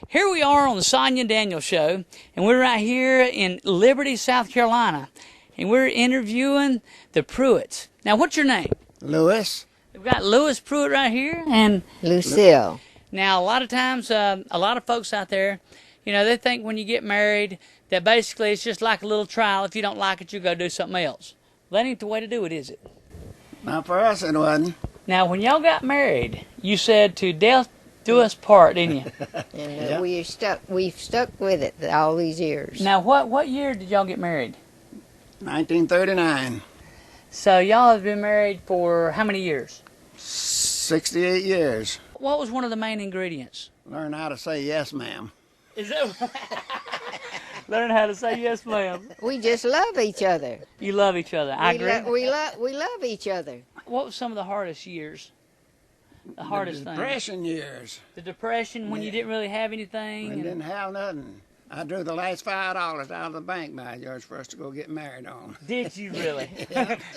Here we are on the Sonia Daniels Show, and we're right here in Liberty, South Carolina, and we're interviewing the Pruitts. Now, what's your name? Lewis. We've got Lewis Pruitt right here, and Lucille. now a lot of times, a lot of folks out there, you know, they think when you get married that basically it's just like a little trial. If you don't like it, you go do something else. Well, that ain't the way to do it, is it? Not for us, it wasn't. Now, when y'all got married, you said to death do us part, didn't you? And Yep. we've stuck with it all these years. Now, what year did y'all get married? 1939. So y'all have been married for how many years? 68 years. What was one of the main ingredients? Learn how to say yes, ma'am. Is that learn how to say yes, ma'am? We just love each other. You love each other. I agree. We love each other. What was some of the hardest years? The hardest The thing? Depression years. The depression when you didn't really have We anything. didn't have nothing. I drew the last $5 out of the bank, by George, for us to go get married on. Did you really?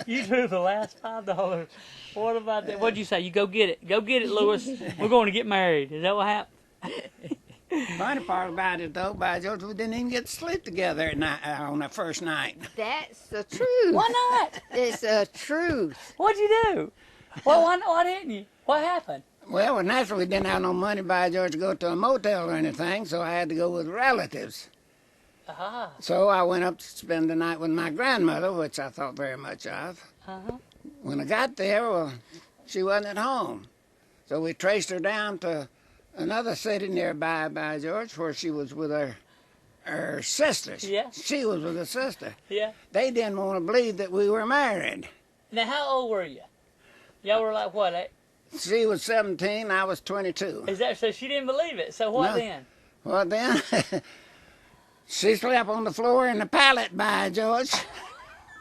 You drew the last $5. What about that? What'd you say? You go get it. Go get it, Lewis. We're going to get married. Is that what happened? Funny part about it, though, by George, we didn't even get to sleep together at night, on the first night. That's the truth. Why not? It's the truth. What'd you do? Well, why didn't you? What happened? Well, naturally, we didn't have no money, by George, to go to a motel or anything, so I had to go with relatives. Ah. So I went up to spend the night with my grandmother, which I thought very much of. Uh-huh. When I got there, well, she wasn't at home. So we traced her down to another city nearby, by George, where she was with her sisters. Yeah. She was with her sister. Yeah. They didn't want to believe that we were married. Now, how old were you? Y'all were like what? She was 17, I was 22. Is that so? She didn't believe it. So what No. then? Well, then, she slept on the floor in the pallet, by George.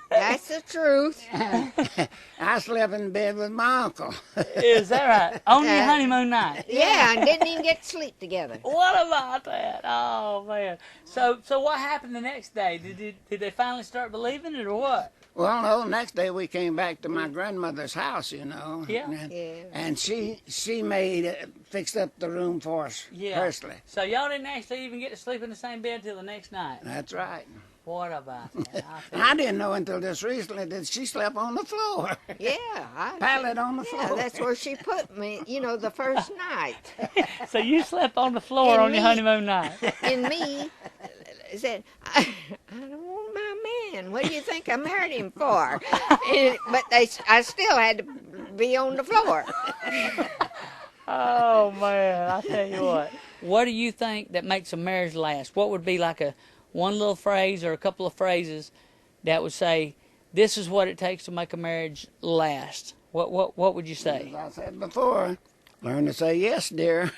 That's the truth. I slept in bed with my uncle. Is that right? On your honeymoon night? Yeah, and didn't even get to sleep together. What about that? Oh man! So what happened the next day? Did they finally start believing it or what? Well, no, next day we came back to my grandmother's house, you know. Yeah. And she fixed up the room for us personally. So y'all didn't actually even get to sleep in the same bed till the next night. That's right. What about that? I didn't know until just recently that she slept on the floor. Yeah. Pallet on the floor. Yeah, that's where she put me, the first night. So you slept on the floor And on your me. honeymoon night. And me said, I don't want my man. What do you think I married him for? But I still had to be on the floor. Oh man! I tell you what. What do you think that makes a marriage last? What would be like one little phrase or a couple of phrases that would say, "This is what it takes to make a marriage last"? What would you say? As I said before, learn to say yes, dear.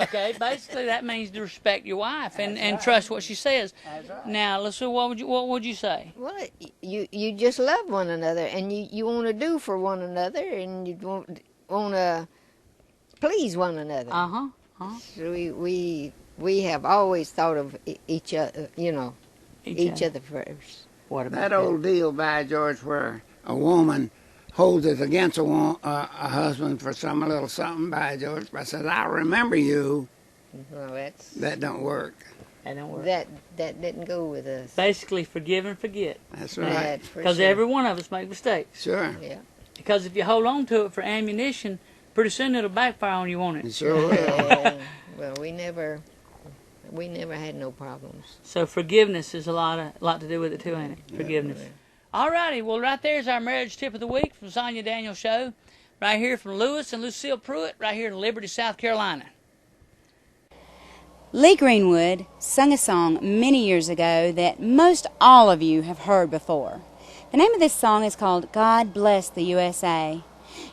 Okay, basically that means to respect your wife and trust what she says. That's right. Now, let's see. What would you say? Well, you just love one another, and you want to do for one another, and you want to please one another. So we have always thought of each other, each other first. What about That old deal, by George, where a woman holds it against a husband for some little something, by George, but says, "I'll remember you." Well, That don't work. That don't work. that didn't go with us. Basically, forgive and forget. That's right. That's for Because sure. every one of us make mistakes. Sure. Yeah. Because if you hold on to it for ammunition, pretty soon it'll backfire on you, won't it? Sure will. Well, we never had no problems. So forgiveness is a lot to do with it too, ain't it? Forgiveness. All righty. Well, right there's our marriage tip of the week from Sonia Daniels Show. Right here from Lewis and Lucille Pruitt, right here in Liberty, South Carolina. Lee Greenwood sung a song many years ago that most all of you have heard before. The name of this song is called God Bless the USA.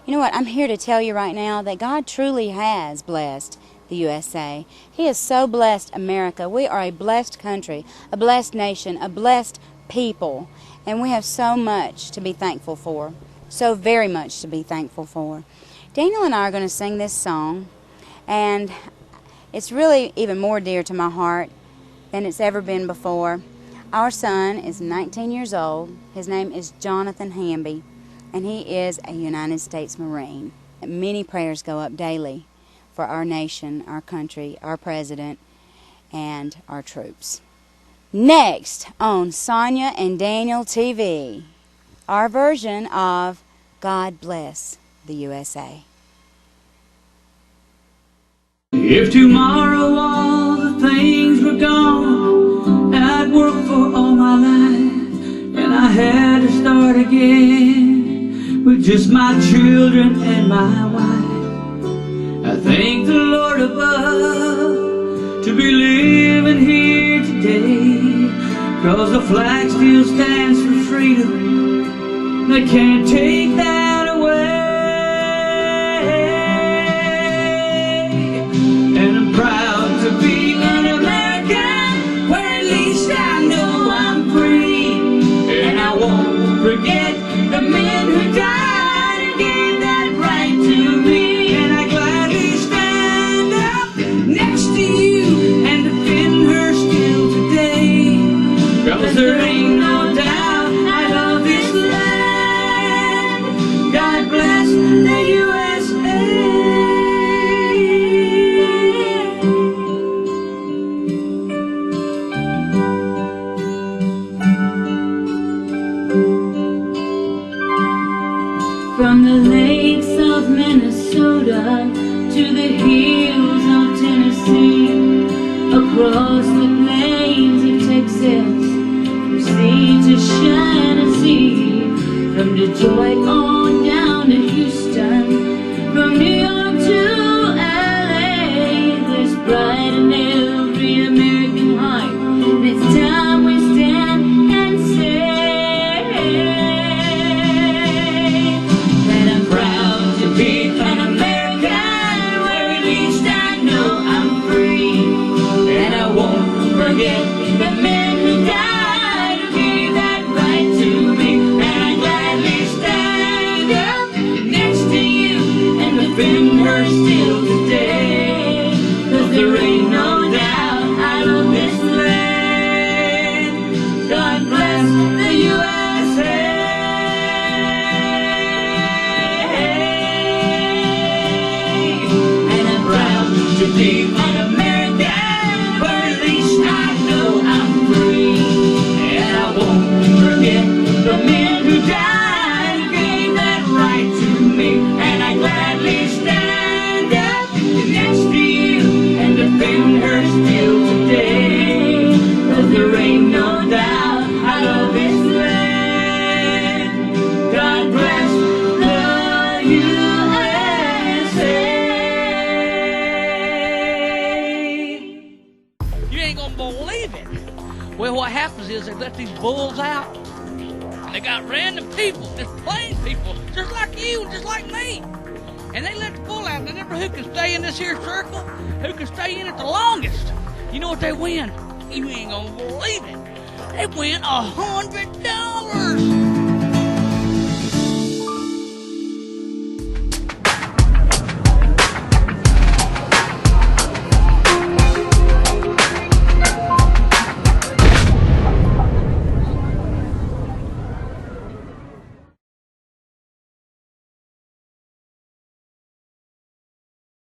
You know what? I'm here to tell you right now that God truly has blessed the USA. He has so blessed America. We are a blessed country, a blessed nation, a blessed people, and we have so much to be thankful for, so very much to be thankful for. Daniel and I are going to sing this song, and it's really even more dear to my heart than it's ever been before. Our son is 19 years old. His name is Jonathan Hamby, and he is a United States Marine. Many prayers go up daily for our nation, our country, our president, and our troops. Next on Sonia and Daniel TV, our version of God Bless the USA. If tomorrow all the things were gone, I'd worked for all my life, and I had to start again with just my children and my wife. I thank the Lord above to be living here today, 'cause the flag still stands for freedom. They can't take that away. And I'm proud to be an American, where at least I know I'm free. And I won't forget the men who died and gave that right to me. And I gladly stand up next to you and defend her still today. 'Cause there ain't no doubt I love this land. God bless the USA. From the lakes of Minnesota to the hills of Tennessee, across the plains of Texas, from sea to Shaughnessy, from Detroit on down to Houston, from New York to LA, there's pride in every American heart. And it's time we stand and say that I'm proud to be an American, where at least I know I'm free. And I won't forget the men who died who gave that right to me. And I gladly stand up next to you and defend her still today. 'Cause there ain't no doubt I love this land. God bless the USA. And I'm proud to be an American, where at least I know I'm free. And I won't forget the men who died and gave that right to me. And I gladly stand up next to you and defend her still today. 'Cause there ain't no doubt I love this land. God bless the USA. You ain't gonna believe it. Well, what happens is they let these bulls out, and they got random people, just plain people, just like you, just like me. And they let the bull out, and remember who can stay in this here circle? Who can stay in it the longest? You know what they win? You ain't gonna believe it. They win $100.